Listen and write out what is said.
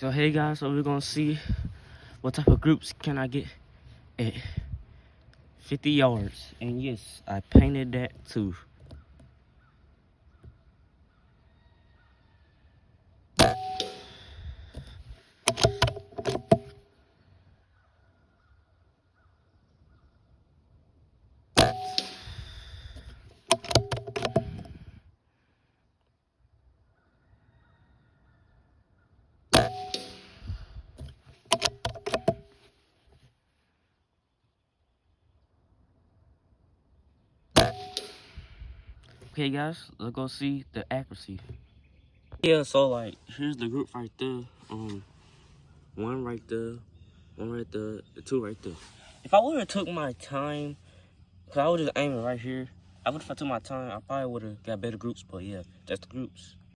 So hey guys, so we're gonna see what type of groups can I get at 50 yards. And yes, I painted that too. Okay guys, let's go see the accuracy. Yeah, so like here's the group right there. One right there, one right there, the two right there. If I would have took my time, cause I was just aiming right here. I would have took my time, I probably would have got better groups, but yeah, that's the groups.